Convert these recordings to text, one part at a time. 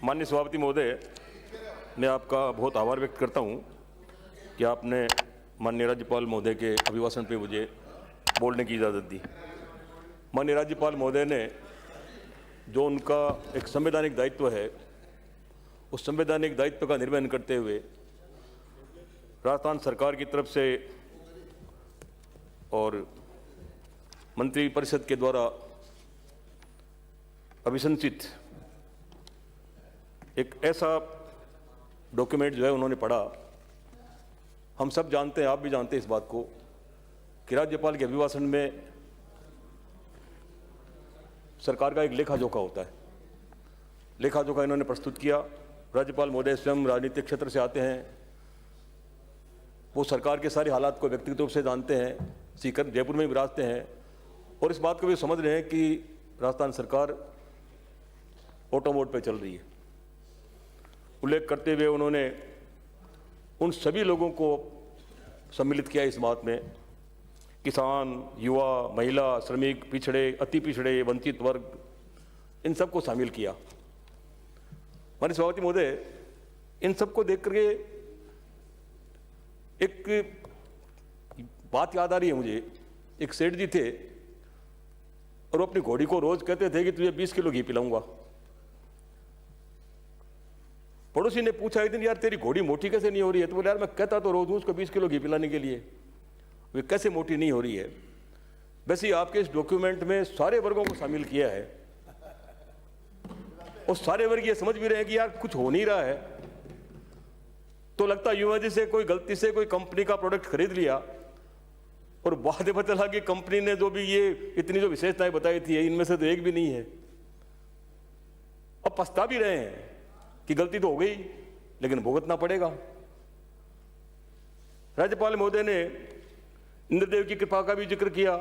माननीय सभापति महोदय, मैं आपका बहुत आभार व्यक्त करता हूं कि आपने माननीय राज्यपाल महोदय के अभिभाषण पे मुझे बोलने की इजाज़त दी। माननीय राज्यपाल महोदय ने जो उनका एक संवैधानिक दायित्व है, उस संवैधानिक दायित्व का निर्वहन करते हुए राजस्थान सरकार की तरफ से और मंत्री परिषद के द्वारा अभिशंसित एक ऐसा डॉक्यूमेंट जो है उन्होंने पढ़ा। हम सब जानते हैं, आप भी जानते हैं इस बात को, कि राज्यपाल के अभिभाषण में सरकार का एक लेखा जोखा होता है। लेखा जोखा इन्होंने प्रस्तुत किया। राज्यपाल महोदय स्वयं राजनीतिक क्षेत्र से आते हैं, वो सरकार के सारे हालात को व्यक्तिगत रूप से जानते हैं, सीकर जयपुर में विराजते हैं और इस बात को भी समझ रहे हैं कि राजस्थान सरकार ऑटो मोड पर चल रही है। उल्लेख करते हुए उन्होंने उन सभी लोगों को सम्मिलित किया इस बात में, किसान, युवा, महिला, श्रमिक, पिछड़े, अति पिछड़े, वंचित वर्ग, इन सबको शामिल किया। माननीय सभापति महोदय, इन सबको देख करके एक बात याद आ रही है मुझे। एक सेठ जी थे और वो अपनी घोड़ी को रोज कहते थे कि तुझे 20 किलो घी पिलाऊंगा। पड़ोसी ने पूछा एक दिन, यार तेरी घोड़ी मोटी कैसे नहीं हो रही है? तो बोले, यार मैं कहता तो रोज हूं उसको 20 किलो घी पिलाने के लिए, वे कैसे मोटी नहीं हो रही है? वैसे ही आपके इस डॉक्यूमेंट में सारे वर्गों को शामिल किया है और सारे वर्ग ये समझ भी रहे हैं कि यार कुछ हो नहीं रहा है। तो लगता यूं है जैसे कोई गलती से कोई कंपनी का प्रोडक्ट खरीद लिया और बाद में पता लगा कि कंपनी ने जो भी ये इतनी जो विशेषताएं बताई थी इनमें से तो एक भी नहीं है। अब पछता भी रहे हैं कि गलती तो हो गई, लेकिन भुगतना पड़ेगा। राज्यपाल महोदय ने इंद्रदेव की कृपा का भी जिक्र किया,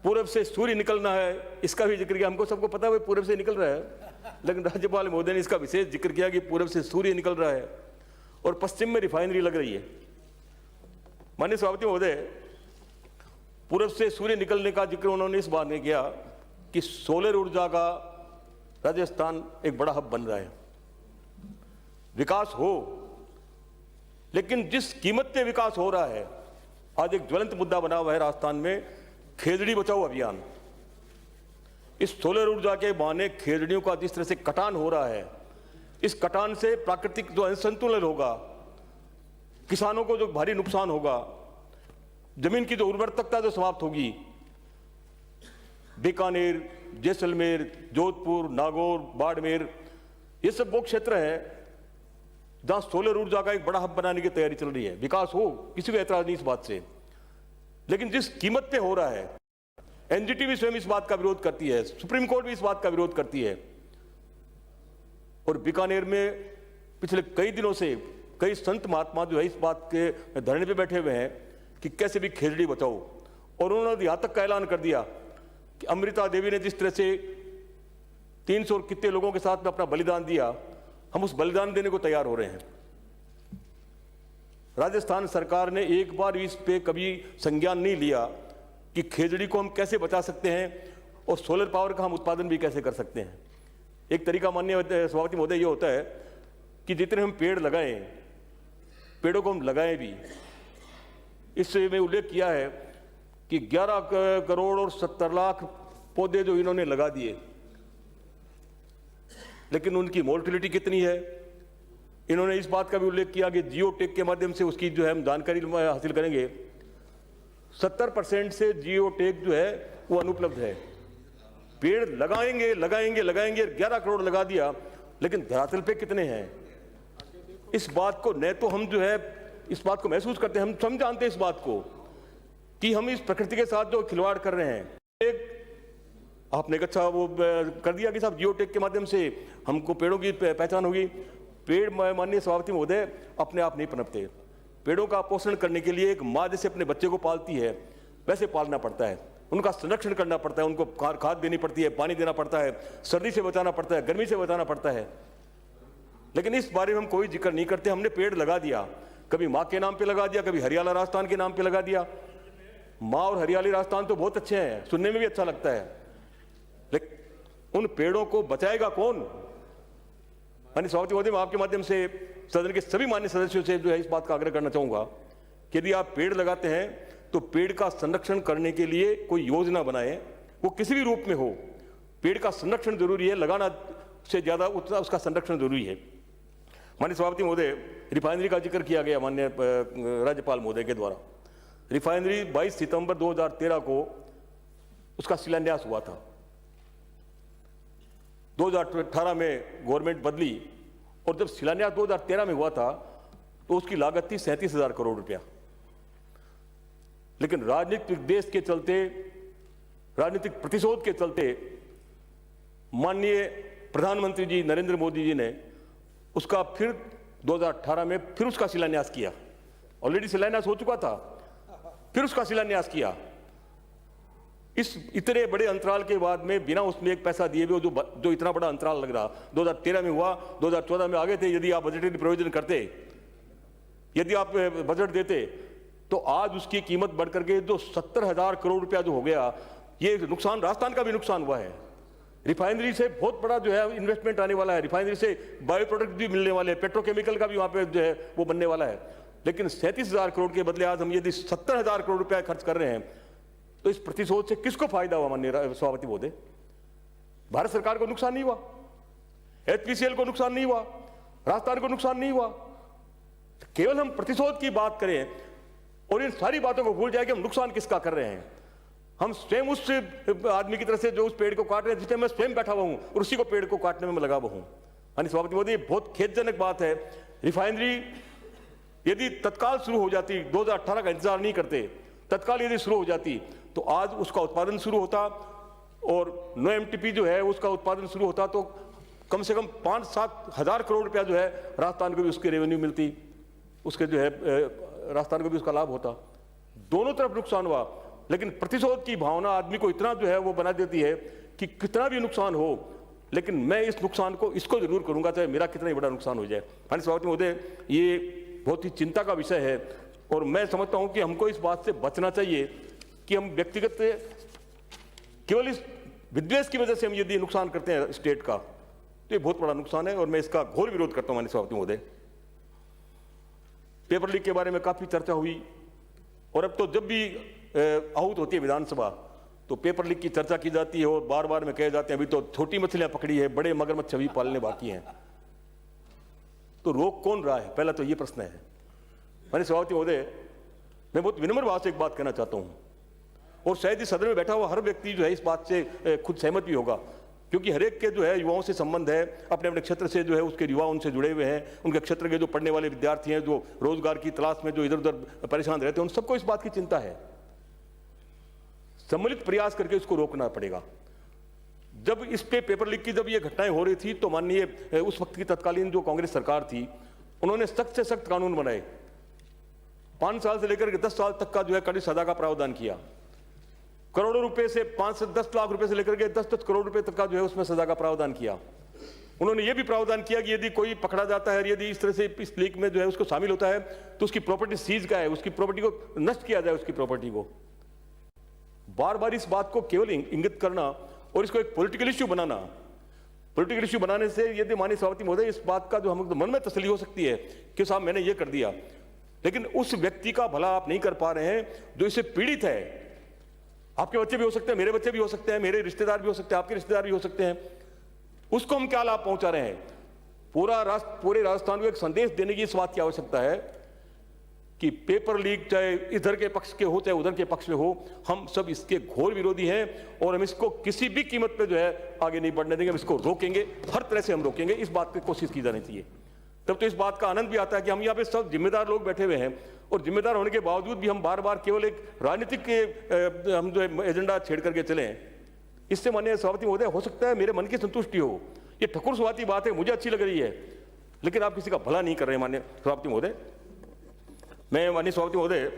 पूरब से सूर्य निकलना है इसका भी जिक्र किया। हमको सबको पता है पूरब से निकल रहा है, लेकिन राज्यपाल महोदय ने इसका विशेष जिक्र किया कि पूरब से सूर्य निकल रहा है और पश्चिम में रिफाइनरी लग रही है। माननीय सभापति महोदय, पूरब से सूर्य निकलने का जिक्र उन्होंने इस बात में किया कि सोलर ऊर्जा का राजस्थान एक बड़ा हब बन रहा है। विकास हो, लेकिन जिस कीमत पे विकास हो रहा है, आज एक ज्वलंत मुद्दा बना हुआ है राजस्थान में, खेजड़ी बचाओ अभियान। इस सोलर ऊर्जा के बहाने खेजड़ियों का जिस तरह से कटान हो रहा है, इस कटान से प्राकृतिक जो असंतुलन होगा, किसानों को जो भारी नुकसान होगा, जमीन की जो उर्वरकता जो समाप्त होगी। बीकानेर, जैसलमेर, जोधपुर, नागौर, बाड़मेर, ये सब वो क्षेत्र है जहां सोलर ऊर्जा का एक बड़ा हब बनाने की तैयारी चल रही है। विकास हो, किसी को ऐतराज नहीं इस बात से, लेकिन जिस कीमत पे हो रहा है, एनजीटी भी स्वयं इस बात का विरोध करती है, सुप्रीम कोर्ट भी इस बात का विरोध करती है। और बीकानेर में पिछले कई दिनों से कई संत महात्मा जो है इस बात के धरने पे बैठे हुए हैं कि कैसे भी खेजड़ी बचाओ। और उन्होंने यहां तक का ऐलान कर दिया कि अमृता देवी ने जिस तरह से 300 और कितने लोगों के साथ में अपना बलिदान दिया, हम उस बलिदान देने को तैयार हो रहे हैं। राजस्थान सरकार ने एक बार इस पे कभी संज्ञान नहीं लिया कि खेजड़ी को हम कैसे बचा सकते हैं और सोलर पावर का हम उत्पादन भी कैसे कर सकते हैं। एक तरीका माननीय सभापति महोदय ये होता है कि जितने हम पेड़ लगाएं, पेड़ों को हम लगाएं भी। इससे में उल्लेख किया है कि 11 करोड़ और 70 लाख पौधे जो इन्होंने लगा दिए, लेकिन उनकी मोर्टिलिटी कितनी है। इन्होंने इस बात का भी उल्लेख किया कि जियोटेक के माध्यम से उसकी जो है हम जानकारी हासिल करेंगे। 70% से जियोटेक जो है वो अनुपलब्ध है। पेड़ लगाएंगे लगाएंगे लगाएंगे, 11 करोड़ लगा दिया, लेकिन धरातल पे कितने हैं? इस बात को न तो हम जो है इस बात को महसूस करते हैं, हम समझाते हैं इस बात को कि हम इस प्रकृति के साथ जो खिलवाड़ कर रहे हैं। एक आपने एक अच्छा वो कर दिया कि साहब जियोटेक के माध्यम से हमको पेड़ों की पहचान होगी। पेड़ माननीय सभापति महोदय अपने आप नहीं पनपते। पेड़ों का पोषण करने के लिए एक माँ जैसे अपने बच्चे को पालती है वैसे पालना पड़ता है, उनका संरक्षण करना पड़ता है, उनको खाद देनी पड़ती है, पानी देना पड़ता है, सर्दी से बचाना पड़ता है, गर्मी से बचाना पड़ता है। लेकिन इस बारे में हम कोई जिक्र नहीं करते। हमने पेड़ लगा दिया, कभी माँ के नाम पे लगा दिया, कभी हरियाला राजस्थान के नाम पे लगा दिया। माँ और हरियाली राजस्थान तो बहुत अच्छे हैं, सुनने में भी अच्छा लगता है, लेकिन उन पेड़ों को बचाएगा कौन? माननीय सभापति महोदय, मैं आपके माध्यम से सदन के सभी मान्य सदस्यों से जो है इस बात का आग्रह करना चाहूंगा कि यदि आप पेड़ लगाते हैं तो पेड़ का संरक्षण करने के लिए कोई योजना बनाएं, वो किसी भी रूप में हो। पेड़ का संरक्षण जरूरी है, लगाना से ज्यादा उतना उसका संरक्षण जरूरी है। माननीय सभापति महोदय, रिफाइनरी का जिक्र किया गया माननीय राज्यपाल महोदय के द्वारा। रिफाइनरी 22 सितंबर 2013 को उसका शिलान्यास हुआ था। 2018 में गवर्नमेंट बदली और जब शिलान्यास 2013 में हुआ था तो उसकी लागत थी 37,000 करोड़ रुपया। लेकिन राजनीतिक देश के चलते, राजनीतिक प्रतिशोध के चलते माननीय प्रधानमंत्री जी नरेंद्र मोदी जी ने उसका फिर 2018 में फिर उसका शिलान्यास किया। ऑलरेडी शिलान्यास हो चुका था, फिर उसका शिलान्यास किया। इस इतने बड़े अंतराल के बाद में बिना उसमें एक पैसा दिए हुए जो इतना बड़ा अंतराल लग रहा, 2013 में हुआ, 2014 में आगे थे। यदि आप बजटरी प्रोविजन करते, यदि आप बजट देते, तो आज उसकी कीमत बढ़ करके जो 70,000 करोड़ रुपया जो हो गया, ये नुकसान राजस्थान का भी नुकसान हुआ है। रिफाइनरी से बहुत बड़ा जो है इन्वेस्टमेंट आने वाला है, रिफाइनरी से बायो प्रोडक्ट भी मिलने वाले हैं, पेट्रोकेमिकल का भी वहां पे जो है वो बनने वाला है। लेकिन 37,000 करोड़ के बदले आज हम यदि 70,000 करोड़ रुपया खर्च कर रहे हैं, तो इस प्रतिशोध से किसको फायदा हुआ? माननीय सभापति महोदय, भारत सरकार को नुकसान नहीं हुआ, एचपीसीएल को नुकसान नहीं हुआ, राजस्थान को नुकसान नहीं हुआ। केवल हम प्रतिशोध की बात करें और इन सारी बातों को भूल जाए कि हम नुकसान किसका कर रहे हैं। हम स्वयं उस आदमी की तरह से जो उस पेड़ को काट रहे हैं जिसमें मैं स्वयं बैठा हुआ हूं और उसी को पेड़ को काटने में मैं लगा हुआ हूं। माननीय सभापति महोदय, बहुत खेदजनक बात है। रिफाइनरी यदि तत्काल शुरू हो जाती, 2018 का इंतजार नहीं करते, तत्काल यदि शुरू हो जाती, तो आज उसका उत्पादन शुरू होता और नो एमटीपी जो है उसका उत्पादन शुरू होता, तो कम से कम 5-7 हजार करोड़ रुपया जो है राजस्थान को भी उसकी रेवेन्यू मिलती, उसके जो है राजस्थान को भी उसका लाभ होता। दोनों तरफ नुकसान हुआ। लेकिन प्रतिशोध की भावना आदमी को इतना जो है वो बना देती है कि कितना भी नुकसान हो, लेकिन मैं इस नुकसान को इसको जरूर करूंगा, चाहे मेरा कितना ही बड़ा नुकसान हो जाए। माननीय सभापति महोदय, ये बहुत ही चिंता का विषय है और मैं समझता हूं कि हमको इस बात से बचना चाहिए कि हम व्यक्तिगत केवल इस विद्वेष की वजह से हम यदि नुकसान करते हैं स्टेट का, तो ये बहुत बड़ा नुकसान है और मैं इसका घोर विरोध करता हूं। माननीय सभापति महोदय, पेपर लीक के बारे में काफी चर्चा हुई और अब तो जब भी आहूत होती है विधानसभा तो पेपर लीक की चर्चा की जाती है और बार बार में कहे जाते हैं अभी तो छोटी मछलियां पकड़ी है, बड़े मगरमच्छ अभी पालने बाकी हैं। तो रोक कौन रहा है? पहला तो ये प्रश्न है। माननीय सभापति महोदय, मैं बहुत विनम्र भाव से एक बात कहना चाहता हूं और शायद इस सदन में बैठा हुआ हर व्यक्ति जो है इस बात से खुद सहमत भी होगा, क्योंकि हर एक के जो है युवाओं से संबंध है, अपने अपने क्षेत्र से जो है उसके युवा उनसे जुड़े हुए हैं, उनके क्षेत्र के जो पढ़ने वाले विद्यार्थी हैं, जो रोजगार की तलाश में जो इधर उधर परेशान रहते हैं, उन सबको इस बात की चिंता है। सम्मिलित प्रयास करके इसको रोकना पड़ेगा। जब इस पे पेपर लीक की जब ये घटनाएं हो रही थी तो माननीय उस वक्त की तत्कालीन जो कांग्रेस सरकार थी, उन्होंने सख्त से सख्त कानून बनाए, 5 साल से लेकर के 10 साल तक का जो है कड़ी सजा का प्रावधान किया, करोड़ों रुपए से 5 से 10 लाख रुपए से लेकर के 10 करोड़ रुपए तक का जो है उसमें सजा का प्रावधान किया। उन्होंने ये भी प्रावधान किया कि यदि कोई पकड़ा जाता है, यदि इस तरह से इस लीक में जो है उसको शामिल होता है, तो उसकी प्रॉपर्टी सीज का है, उसकी प्रॉपर्टी को नष्ट किया जाए, उसकी प्रॉपर्टी को। बार बार इस बात को केवल इंगित करना और इसको एक पॉलिटिकल इश्यू बनाना, पॉलिटिकल इश्यू बनाने से यदि माननीय सभापति महोदय इस बात का जो हम मन में तसल्ली हो सकती है कि साहब मैंने ये कर दिया, लेकिन उस व्यक्ति का भला आप नहीं कर पा रहे हैं जो इससे पीड़ित है। आपके बच्चे भी हो सकते हैं, मेरे बच्चे भी हो सकते हैं, मेरे रिश्तेदार भी हो सकते हैं, आपके रिश्तेदार भी हो सकते हैं। उसको हम क्या लाभ पहुंचा रहे हैं? पूरे राजस्थान को एक संदेश देने की इस बात की आवश्यकता है कि पेपर लीक चाहे इधर के पक्ष के हो चाहे उधर के पक्ष में हो, हम सब इसके घोर विरोधी हैं और हम इसको किसी भी कीमत पे जो है आगे नहीं बढ़ने देंगे। हम इसको रोकेंगे, हर तरह से हम रोकेंगे। इस बात की कोशिश की जानी चाहिए। तब तो इस बात का आनंद भी आता है कि हम यहाँ पे सब जिम्मेदार लोग बैठे हुए हैं और जिम्मेदार होने के बावजूद भी हम बार बार केवल एक राजनीतिक के हम जो है एजेंडा छेड़ करके चले। इससे माननीय सभापति महोदय हो सकता है मेरे मन की संतुष्टि हो, ये ठकुर स्वाती बात है, मुझे अच्छी लग रही है, लेकिन आप किसी का भला नहीं कर रहे हैं। माननीय सभापति महोदय, मैं माननीय सभापति महोदय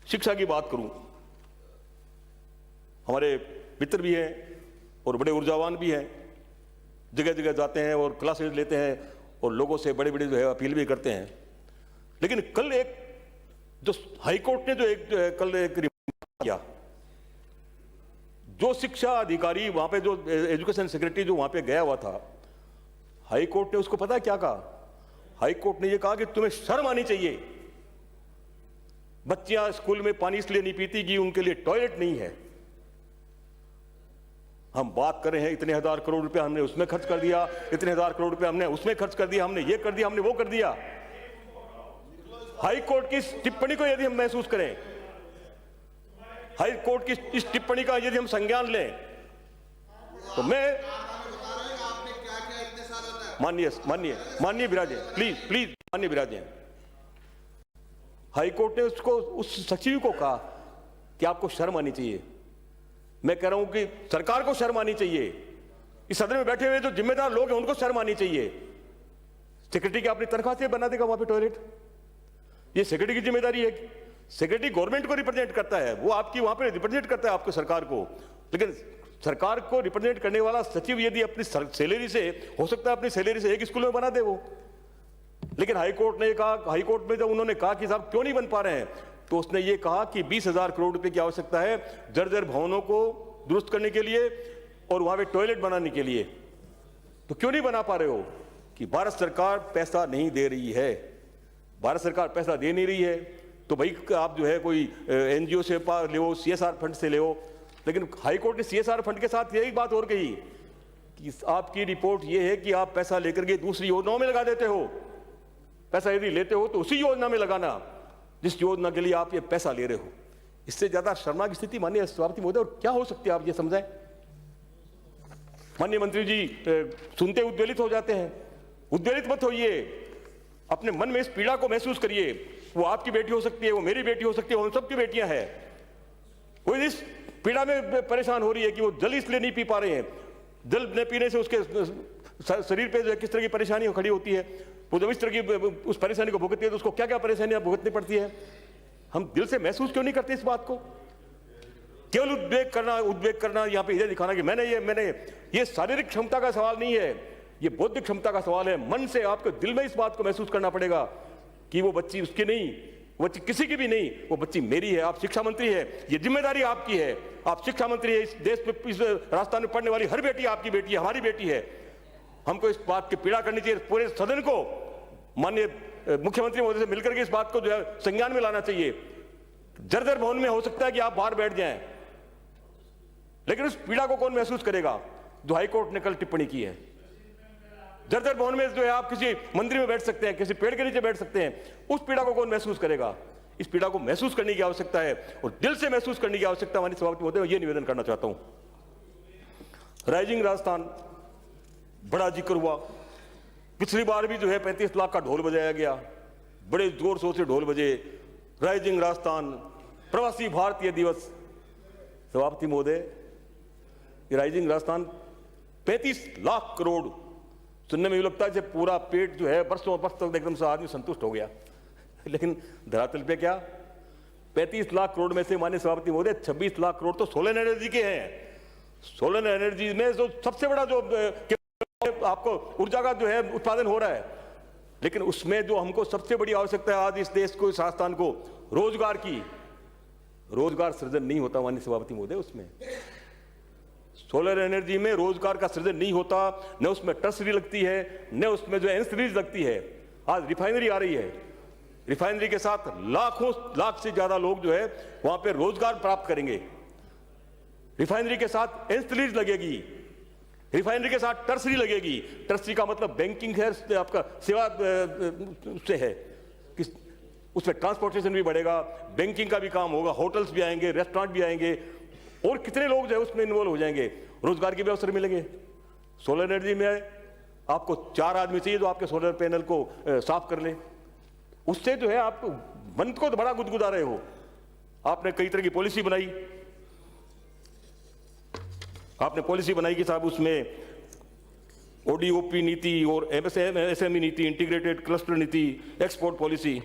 शिक्षा की बात करूं, हमारे मित्र भी हैं और बड़े ऊर्जावान भी हैं, जगह जगह जाते हैं और क्लासेज लेते हैं और लोगों से बड़े बड़े जो है अपील भी करते हैं। लेकिन कल एक जो हाईकोर्ट ने जो कल एक रिमार्क किया, जो शिक्षा अधिकारी वहां पे जो एजुकेशन सेक्रेटरी जो वहां पे गया हुआ था, हाई कोर्ट ने उसको पता है क्या कहा? हाई कोर्ट ने यह कहा कि तुम्हें शर्म आनी चाहिए। बच्चियां स्कूल में पानी इसलिए नहीं पीती कि उनके लिए टॉयलेट नहीं है। हम बात कर रहे हैं इतने हजार करोड़ रुपए हमने उसमें खर्च कर दिया, इतने हजार करोड़ रुपए हमने उसमें खर्च कर दिया, हमने ये कर दिया, हमने वो कर दिया। हाई कोर्ट की टिप्पणी को यदि हम महसूस करें, हाई कोर्ट की इस टिप्पणी का यदि हम संज्ञान लें, तो मैं माननीय विराजे, प्लीज माननीय विराजे, हाई कोर्ट ने उसको, उस सचिव को कहा कि आपको शर्म आनी चाहिए। मैं कह रहा हूं कि सरकार को शर्म आनी चाहिए, इस सदन में बैठे हुए जो जिम्मेदार लोग हैं उनको शर्म आनी चाहिए। सेक्रेटरी की अपनी तनख्वाह से बना देगा वहां पे टॉयलेट? ये सेक्रेटरी की जिम्मेदारी है। सेक्रेटरी गवर्नमेंट को रिप्रेजेंट करता है, वो आपकी वहां पे रिप्रेजेंट करता है आपको, सरकार को। लेकिन सरकार को रिप्रेजेंट करने वाला सचिव यदि अपनी सैलरी से, हो सकता है अपनी सैलरी से एक स्कूल में बना दे वो। लेकिन हाईकोर्ट ने कहा, हाईकोर्ट में जब उन्होंने कहा कि साहब क्यों नहीं बन पा रहे हैं, तो उसने ये कहा कि 20,000 करोड़ रुपए की आवश्यकता है जर्जर भवनों को दुरुस्त करने के लिए और वहां पे टॉयलेट बनाने के लिए। तो क्यों नहीं बना पा रहे हो? कि भारत सरकार पैसा नहीं दे रही है। भारत सरकार पैसा दे नहीं रही है तो भाई आप जो है कोई एनजीओ से ले, सीएसआर फंड से ले। लेकिन हाईकोर्ट ने सीएसआर फंड के साथ यही बात और कही कि आपकी रिपोर्ट यह है कि आप पैसा लेकर के दूसरी योजनाओं में लगा देते हो। पैसा यदि लेते हो तो उसी योजना में लगाना जिस योजना के लिए आप ये पैसा ले रहे हो। इससे ज्यादा शर्मनाक स्थिति माननीय सभापति महोदय और क्या हो सकती है, आप ये समझाएं। माननीय मंत्री जी सुनते उद्वेलित हो जाते हैं। उद्वेलित मत होइए, अपने मन में इस पीड़ा को महसूस करिए। वो आपकी बेटी हो सकती है, वो मेरी बेटी हो सकती है, वो हम सबकी बेटियां हैं। वो इस पीड़ा में परेशान हो रही है कि वो जल इसलिए नहीं पी पा रहे हैं। जल न पीने से उसके शरीर पे किस तरह की परेशानी खड़ी होती है। वो जब इस तरह की उस परेशानी को भुगतती है तो उसको क्या क्या परेशानियां भुगतनी पड़ती है। हम दिल से महसूस क्यों नहीं करते इस बात को? केवल उद्वेग करना यहाँ पे इधर दिखाना कि मैंने ये शारीरिक क्षमता का सवाल नहीं है, ये बौद्धिक क्षमता का सवाल है। मन से आपको दिल में इस बात को महसूस करना पड़ेगा कि वो बच्ची उसकी नहीं, वो बच्ची किसी की भी नहीं, वो बच्ची मेरी है। आप शिक्षा मंत्री है, ये जिम्मेदारी आपकी है। आप शिक्षा मंत्री है, इस देश में, इस राजस्थान में पढ़ने वाली हर बेटी आपकी बेटी है, हमारी बेटी है। हमको इस बात की पीड़ा करनी चाहिए। पूरे सदन को माननीय मुख्यमंत्री महोदय से मिलकर के इस बात को जो है संज्ञान में लाना चाहिए। जर्जर भवन में हो सकता है कि आप बाहर बैठ जाएं, लेकिन उस पीड़ा को कौन महसूस करेगा जो हाईकोर्ट ने कल टिप्पणी की है। जर्जर भवन में जो है आप किसी मंदिर में बैठ सकते हैं, किसी पेड़ के नीचे बैठ सकते हैं, उस पीड़ा को कौन महसूस करेगा? इस पीड़ा को महसूस करने की आवश्यकता है और दिल से महसूस करने की आवश्यकता माननीय सभापति महोदय ये निवेदन करना चाहता हूं। राइजिंग राजस्थान बड़ा जिक्र हुआ। पिछली बार भी जो है 35 लाख का ढोल बजाया गया, बड़े जोर शोर से ढोल बजे। राइजिंग राजस्थान, प्रवासी भारतीय दिवस। सभापति महोदय, राइजिंग राजस्थान 35 लाख करोड़ सुनने में लगता है कि पूरा पेट जो है बरसों बरस तक एकदम से आदमी संतुष्ट हो गया। लेकिन धरातल पे क्या, 35 लाख करोड़ में से माननीय सभापति महोदय 26 लाख करोड़ तो सोलर एनर्जी के हैं। सोलर एनर्जी में जो सबसे बड़ा जो आपको ऊर्जा का जो है उत्पादन हो रहा है, लेकिन उसमें जो हमको सबसे बड़ी आवश्यकता है आज इस देश को, इस राजस्थान को, रोजगार की, रोजगार सृजन नहीं होता माननीय सभापति महोदय। उसमें सोलर एनर्जी में रोजगार का सृजन नहीं होता, न उसमें टर्सरी लगती है, न उसमें जो एंसिलरीज लगती है। आज रिफाइनरी आ रही है, रिफाइनरी के साथ लाखों लाख से ज्यादा लोग जो है वहां पे रोजगार प्राप्त करेंगे। रिफाइनरी के साथ एंसिलरीज लगेगी, रिफाइनरी के साथ टर्सरी लगेगी। टर्सरी का मतलब बैंकिंग है, आपका सेवा से है कि उसमें ट्रांसपोर्टेशन भी बढ़ेगा, बैंकिंग का भी काम होगा, होटल्स भी आएंगे, रेस्टोरेंट भी आएंगे और कितने लोग जो है उसमें इन्वॉल्व हो जाएंगे, रोजगार के भी अवसर मिलेंगे। सोलर एनर्जी में आपको 4 आदमी चाहिए जो आपके सोलर पैनल को साफ कर ले। उससे जो है आप मन को तो बड़ा गुदगुदा रहे हो। आपने कई तरह की पॉलिसी बनाई, आपने पॉलिसी बनाई कि साहब उसमें ओडीओपी नीति और एमएसएमई नीति, इंटीग्रेटेड क्लस्टर नीति, एक्सपोर्ट पॉलिसी,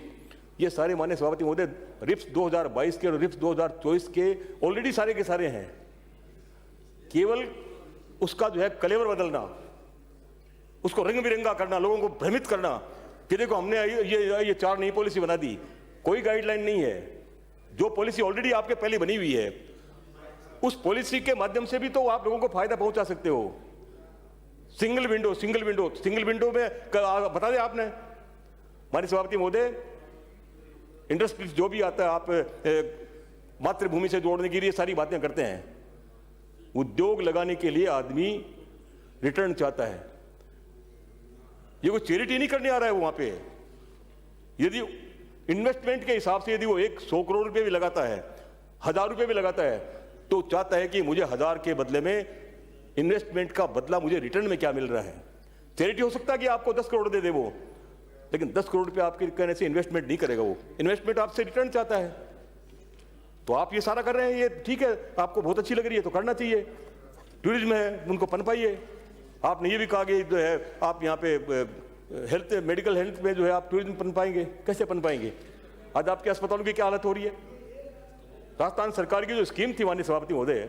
ये सारे माननीय सभापति महोदय रिप्स 2022 के और रिप्स 2024 के ऑलरेडी सारे के सारे हैं। केवल उसका जो है कलेवर बदलना, उसको रंग बिरंगा करना, लोगों को भ्रमित करना कि देखो हमने ये 4 नई पॉलिसी बना दी। कोई गाइडलाइन नहीं है। जो पॉलिसी ऑलरेडी आपके पहले बनी हुई है उस पॉलिसी के माध्यम से भी तो आप लोगों को फायदा पहुंचा सकते हो। सिंगल विंडो में बता दें आपने माननीय सभापति महोदय, इंडस्ट्री जो भी आता है आप मातृभूमि से जोड़ने के लिए सारी बातें करते हैं। उद्योग लगाने के लिए आदमी रिटर्न चाहता है, ये कोई चैरिटी नहीं करने आ रहा है वो वहां पे। यदि इन्वेस्टमेंट के हिसाब से यदि वो 100 करोड़ रुपए भी लगाता है, 1000 रुपए भी लगाता है, तो चाहता है कि मुझे 1000 के बदले में इन्वेस्टमेंट का बदला मुझे रिटर्न में क्या मिल रहा है। चैरिटी हो सकता है कि आपको 10 करोड़ दे दे वो, लेकिन 10 करोड़ रुपए आपके कहने से इन्वेस्टमेंट नहीं करेगा वो, इन्वेस्टमेंट आपसे रिटर्न चाहता है। तो आप ये सारा कर रहे हैं, ये ठीक है, आपको बहुत अच्छी लग रही है तो करना चाहिए। टूरिज्म है, उनको पनपाइए। आपने ये भी कहा कि जो है आप यहाँ पे हेल्थ, मेडिकल हेल्थ में जो है आप टूरिज्म पनपाएंगे, कैसे पनपाएंगे? आज आपके अस्पतालों की क्या हालत हो रही है? राजस्थान सरकार की जो स्कीम थी माननीय सभापति महोदय,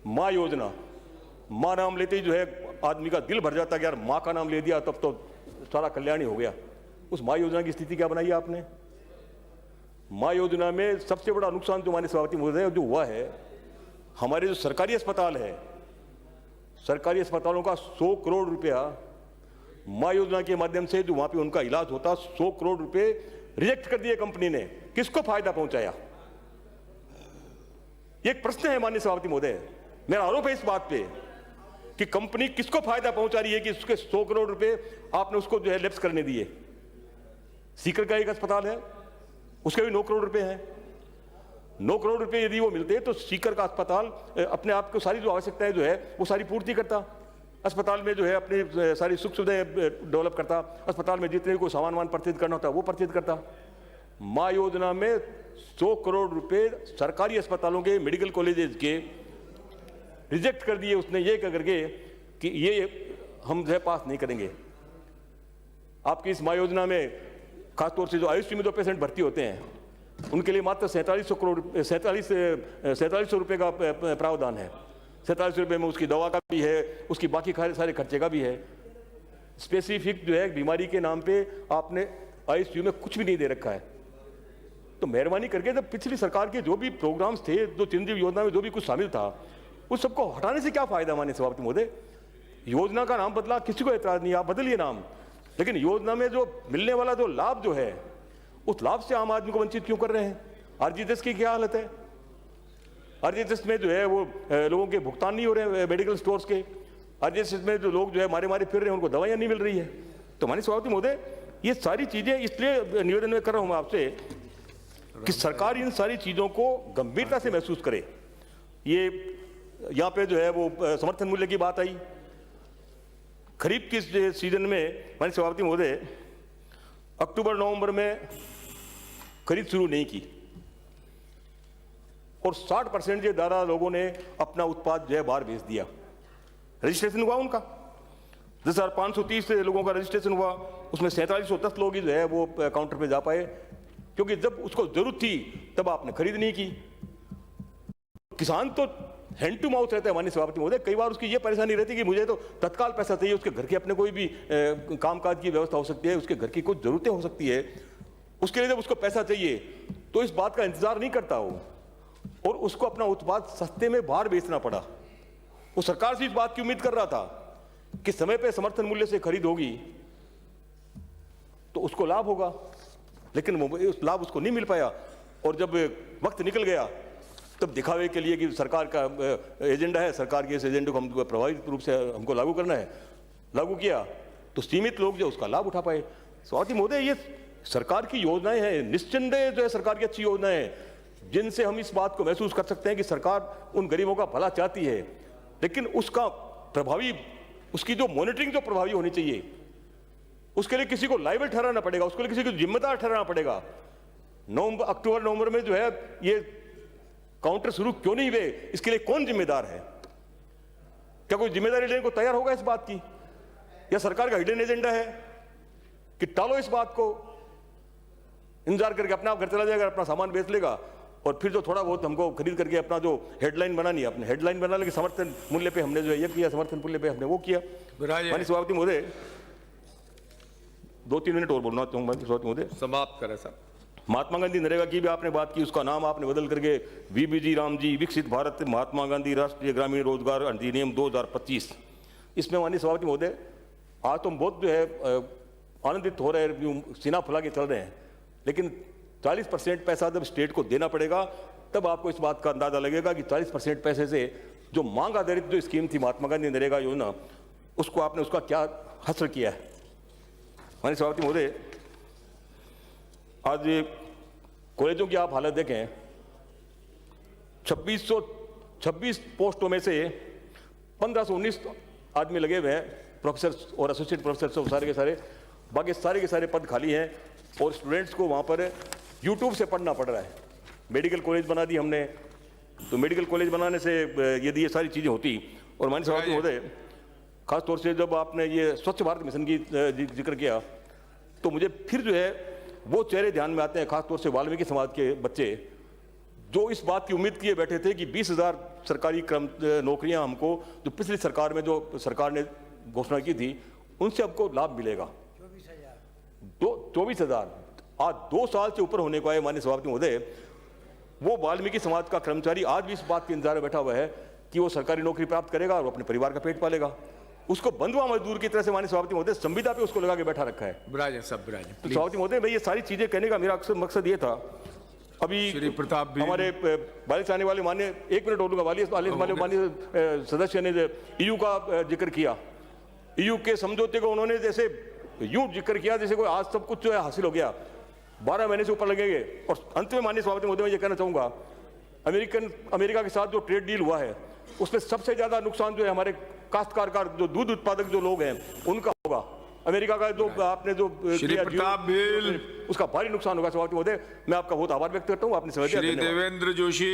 माँ योजना, माँ नाम लेते ही जो है आदमी का दिल भर जाता है कि यार माँ का नाम ले दिया तब तो सारा कल्याण ही हो गया। उस माँ योजना की स्थिति क्या बनाई है आपने? माँ योजना में सबसे बड़ा नुकसान जो माननीय सभापति महोदय जो हुआ है, हमारे जो सरकारी अस्पताल है, सरकारी अस्पतालों का 100 करोड़ रुपया माँ योजना के माध्यम से जो वहां पे उनका इलाज होता, 100 करोड़ रुपए रिजेक्ट कर दिए कंपनी ने। किसको फायदा पहुंचाया? एक प्रश्न है माननीय सभापति महोदय, मेरा आरोप है इस बात पे कि कंपनी किसको फायदा पहुंचा रही है कि उसके 100 करोड़ रुपए आपने उसको जो है लैप्स करने दिए। सीकर का एक अस्पताल है, उसके भी 9 करोड़ रुपए हैं। 9 करोड़ रुपए यदि वो मिलते तो सीकर का अस्पताल अपने आप को सारी जो आवश्यकताएं जो है वो सारी पूर्ति करता, अस्पताल में जो है अपनी सारी सुख सुविधाएं डेवलप करता, अस्पताल में जितने को सामान प्रतित करना होता वो प्रतित करता। माँ योजना में 100 करोड़ रुपए सरकारी अस्पतालों के, मेडिकल कॉलेजेस के रिजेक्ट कर दिए उसने, ये कह करके कि ये हम जो है पास नहीं करेंगे। आपकी इस माँ योजना में खासतौर से जो आईसीयू में जो पेशेंट भर्ती होते हैं उनके लिए मात्र 4700 रुपये का प्रावधान है। 47 रुपये में उसकी दवा का भी है, उसकी बाकी सारे खर्चे का भी है। स्पेसिफिक जो है बीमारी के नाम पे आपने आईसीयू में कुछ भी नहीं दे रखा है। तो मेहरबानी करके जब पिछली सरकार के जो भी प्रोग्राम्स थे, जो चिरंजीवी योजना में जो भी कुछ शामिल था, उस सबको हटाने से क्या फायदा? माननीय सभापति महोदय, योजना का नाम बदला, किसी को एतराज नहीं, आप बदलिए नाम, लेकिन योजना में जो मिलने वाला जो लाभ जो है उस लाभ से आम आदमी को वंचित क्यों कर रहे हैं? आरजीएस की क्या हालत है? आरजीएस में जो है वो लोगों के भुगतान नहीं हो रहे हैं मेडिकल स्टोर्स के। आरजीएस में जो लोग जो है मारे मारे फिर रहे हैं, उनको दवाइयां नहीं मिल रही है। तो माननीय सभापति महोदय, ये सारी चीजें इसलिए निवेदन में कर रहा हूं आपसे कि सरकार इन सारी चीजों को गंभीरता से महसूस करे। ये यहाँ पे जो है वो समर्थन मूल्य की बात आई। खरीफ की सीजन में माननीय सभापति महोदय अक्टूबर नवंबर में खरीद शुरू नहीं की और 60% जो दारा लोगों ने अपना उत्पाद जो है बाहर भेज दिया। रजिस्ट्रेशन हुआ उनका 10,530 लोगों का रजिस्ट्रेशन हुआ, उसमें 4710 लोग ही जो है वो काउंटर पे जा पाए, क्योंकि जब उसको जरूरत थी तब आपने खरीद नहीं की। किसान तो हैंड टू माउथ रहता है माननीय सभापति महोदय। कई बार उसकी ये परेशानी रहती है कि मुझे तो तत्काल पैसा चाहिए, उसके घर के अपने कोई भी कामकाज की व्यवस्था हो सकती है, उसके घर की कुछ जरूरतें हो सकती है, उसके लिए जब उसको पैसा चाहिए तो इस बात का इंतजार नहीं करता हो और उसको अपना उत्पाद सस्ते में बाहर बेचना पड़ा। वो सरकार से इस बात की उम्मीद कर रहा था कि समय पे समर्थन मूल्य से खरीद होगी तो उसको लाभ होगा, लेकिन उस लाभ उसको नहीं मिल पाया। और जब वक्त निकल गया तब दिखावे के लिए कि सरकार का एजेंडा है, सरकार के इस एजेंडे को हम प्रभावित रूप से हमको लागू करना है, लागू किया तो सीमित लोग जो उसका लाभ उठा पाए। स्वाति महोदय, ये सरकार की योजनाएं हैं, निश्चिंदेह जो है सरकार की अच्छी योजनाएं हैं जिनसे हम इस बात को महसूस कर सकते हैं कि सरकार उन गरीबों का भला चाहती है, लेकिन उसका प्रभावी, उसकी जो मॉनिटरिंग जो प्रभावी होनी चाहिए, उसके लिए किसी को लायबल ठहराना पड़ेगा, उसके लिए किसी को जिम्मेदार ठहराना पड़ेगा। अक्टूबर नवंबर में जो है ये काउंटर शुरू क्यों नहीं हुए, इसके लिए कौन जिम्मेदार है? क्या कोई जिम्मेदारी लेने को तैयार होगा इस बात की, या सरकार का हिडन एजेंडा है कि टालो इस बात को, इंतजार करके अपना आप घर चला जाएगा, अपना सामान बेच लेगा और फिर जो थोड़ा बहुत हमको खरीद करके अपना जो हेडलाइन बनानी है, अपने हेडलाइन बना लेके समर्थन मूल्य पे हमने जो ये किया, समर्थन मूल्य पे हमने वो किया। माननीय सभापति महोदय, 2-3 मिनट और बोलना चाहूंगा सभापति महोदय। समाप्त करें सर। महात्मा गांधी नरेगा की भी आपने बात की, उसका नाम आपने बदल करके वीबीजी रामजी विकसित भारत महात्मा गांधी राष्ट्रीय ग्रामीण रोजगार अधिनियम 2025, इसमें माननीय सभापति महोदय आज तो हम बहुत जो है आनंदित हो रहे हैं, यूं सीना फुला के चल रहे हैं, लेकिन 40% पैसा जब स्टेट को देना पड़ेगा तब आपको इस बात का अंदाजा लगेगा कि 40% पैसे से जो मांग आधारित जो स्कीम थी महात्मा गांधी नरेगा योजना, उसको आपने उसका क्या हस्र किया है। माननीय सभापति महोदय, आज कॉलेजों की आप हालत देखें, 2626 पोस्टों में से 1519 आदमी लगे हुए हैं, प्रोफेसर और एसोसिएट प्रोफेसर सब सारे के सारे, बाकी सारे के सारे पद खाली हैं और स्टूडेंट्स को वहाँ पर यूट्यूब से पढ़ना पड़ रहा है। मेडिकल कॉलेज बना दी हमने, तो मेडिकल कॉलेज बनाने से यदि ये सारी चीज़ें होती, और माननीय सभापति महोदय खासतौर से जब आपने ये स्वच्छ भारत मिशन की जिक्र किया तो मुझे फिर जो है वो चेहरे ध्यान में आते हैं, खासतौर से वाल्मीकि समाज के बच्चे जो इस बात की उम्मीद किए बैठे थे कि 20,000 सरकारी नौकरियां हमको जो पिछली सरकार में जो सरकार ने घोषणा की थी उनसे हमको लाभ मिलेगा। 24,000 आज 2 साल से ऊपर होने को है। माननीय सभापति महोदय, वो वाल्मीकि समाज का कर्मचारी आज भी इस बात के इंतजार में बैठा हुआ है कि वो सरकारी नौकरी प्राप्त करेगा और अपने परिवार का पेट पालेगा। उसको बंधुआ मजदूर की तरह से माननीय सभापति महोदय संविदा पे उसको लगा के बैठा रखा है। तो सभापति महोदय, मैं ये सारी चीजें कहने का मेरा अक्सर मकसद ये था। अभी श्री प्रताप भी हमारे बारिश आने वाले मान्य 1 मिनट बोलूंगा, माननीय सदस्य ने EU का जिक्र किया। EU के समझौते को उन्होंने जैसे यूं जिक्र किया जैसे कोई आज सब कुछ जो है हासिल हो गया, 12 महीने से ऊपर लगेंगे। और अंत में माननीय सभापति महोदय, मैं ये कहना चाहूंगा, अमेरिका के साथ जो ट्रेड डील हुआ है उसमें सबसे ज्यादा नुकसान जो है हमारे काश्तकार का, जो दूध उत्पादक जो लोग हैं उनका होगा। अमेरिका का जो आपने जो श्री प्रताप बिल, उसका भारी नुकसान होगा। सभापति महोदय, मैं आपका बहुत आभार व्यक्त करता हूँ, आपने समझ दिया। श्री देवेंद्र जोशी।